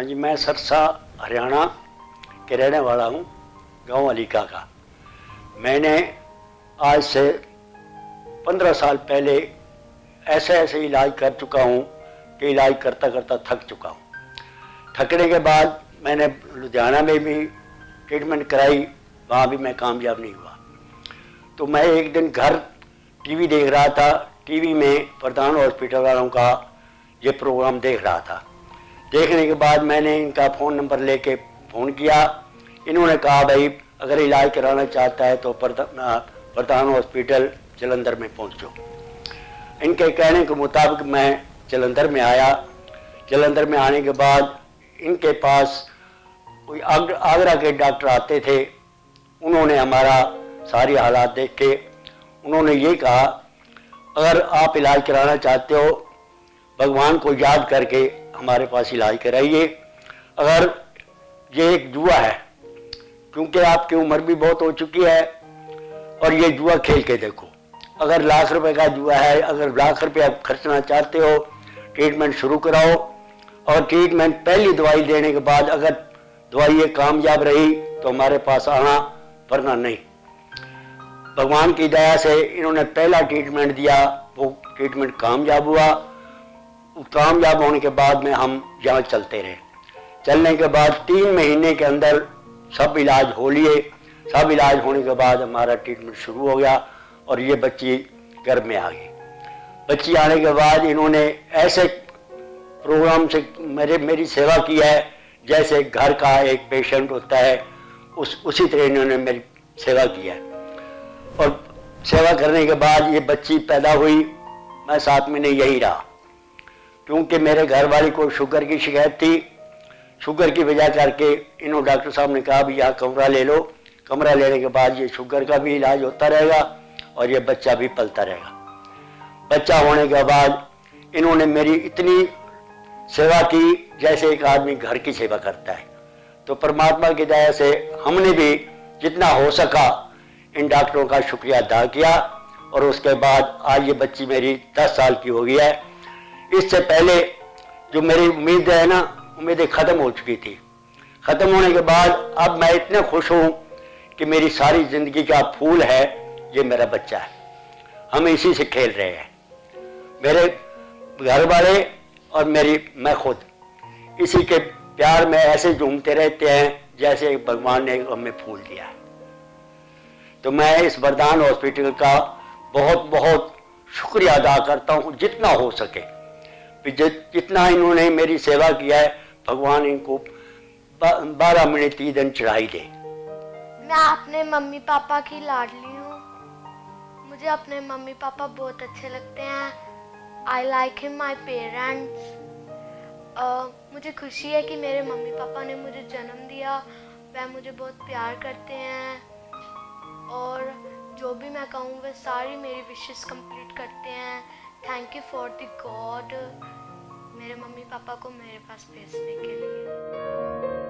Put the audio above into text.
हाँ जी, मैं सरसा हरियाणा के रहने वाला हूँ, गांव अलीका का। मैंने आज से 15 साल पहले ऐसे इलाज कर चुका हूँ कि इलाज करता करता थक चुका हूँ। थकने के बाद मैंने लुधियाना में भी ट्रीटमेंट कराई, वहाँ भी मैं कामयाब नहीं हुआ। तो मैं एक दिन घर टीवी देख रहा था, टीवी में प्रधान हॉस्पिटल वालों का ये प्रोग्राम देख रहा था। देखने के बाद मैंने इनका फ़ोन नंबर लेके फ़ोन किया। इन्होंने कहा भाई अगर इलाज कराना चाहता है तो प्रधान हॉस्पिटल जलंधर में पहुंचो। इनके कहने के मुताबिक मैं जलंधर में आया। जलंधर में आने के बाद इनके पास कोई आगरा के डॉक्टर आते थे। उन्होंने हमारा सारी हालात देख के उन्होंने ये कहा अगर आप इलाज कराना चाहते हो भगवान को याद करके हमारे पास इलाज कराइए। अगर ये एक जुआ है, क्योंकि आपकी उम्र भी बहुत हो चुकी है, और ये जुआ खेल के देखो। अगर लाख रुपए का जुआ है, अगर लाख रुपये आप खर्चना चाहते हो, ट्रीटमेंट शुरू कराओ। और ट्रीटमेंट पहली दवाई देने के बाद अगर दवाई ये कामयाब रही तो हमारे पास आना, वरना नहीं। भगवान की दया से इन्होंने पहला ट्रीटमेंट दिया, वो ट्रीटमेंट कामयाब हुआ। कामयाब होने के बाद में हम यहाँ चलते रहे। चलने के बाद 3 महीने के अंदर सब इलाज हो लिए। सब इलाज होने के बाद हमारा ट्रीटमेंट शुरू हो गया और ये बच्ची घर में आ गई। बच्ची आने के बाद इन्होंने ऐसे प्रोग्राम से मेरी सेवा की है जैसे घर का एक पेशेंट होता है, उसी तरह इन्होंने मेरी सेवा की है। और सेवा करने के बाद ये बच्ची पैदा हुई, मैं 7 महीने यही रहा, क्योंकि मेरे घर वाली को शुगर की शिकायत थी। शुगर की वजह करके इन्होंने डॉक्टर साहब ने कहा भी यहाँ कमरा ले लो। कमरा लेने के बाद ये शुगर का भी इलाज होता रहेगा और ये बच्चा भी पलता रहेगा। बच्चा होने के बाद इन्होंने मेरी इतनी सेवा की जैसे एक आदमी घर की सेवा करता है। तो परमात्मा की दया से हमने भी जितना हो सका इन डॉक्टरों का शुक्रिया अदा किया। और उसके बाद आज ये बच्ची मेरी 10 साल की हो गई है। इससे पहले जो मेरी उम्मीद है ना, उम्मीदें ख़त्म हो चुकी थी। ख़त्म होने के बाद अब मैं इतना खुश हूँ कि मेरी सारी ज़िंदगी का फूल है ये मेरा बच्चा है। हम इसी से खेल रहे हैं, मेरे घर वाले और मैं खुद इसी के प्यार में ऐसे झूमते रहते हैं जैसे भगवान ने हमें फूल दिया है। तो मैं इस वरदान हॉस्पिटल का बहुत बहुत शुक्रिया अदा करता हूँ जितना हो सके। जितना इन्होंने मेरी सेवा किया है, भगवान इनको 12 महीने 30 दिन चढ़ाई दे। मैं अपने मम्मी पापा की लाडली हूँ। मुझे अपने मम्मी पापा बहुत अच्छे लगते हैं। I like him my parents. मुझे खुशी है कि मेरे मम्मी पापा ने मुझे जन्म दिया। वह मुझे बहुत प्यार करते हैं और जो भी मैं कहूँ वह सारी मेरी विशेस कंप्लीट करते हैं। Thank you for the God, मेरे मम्मी पापा को मेरे पास भेजने के लिए।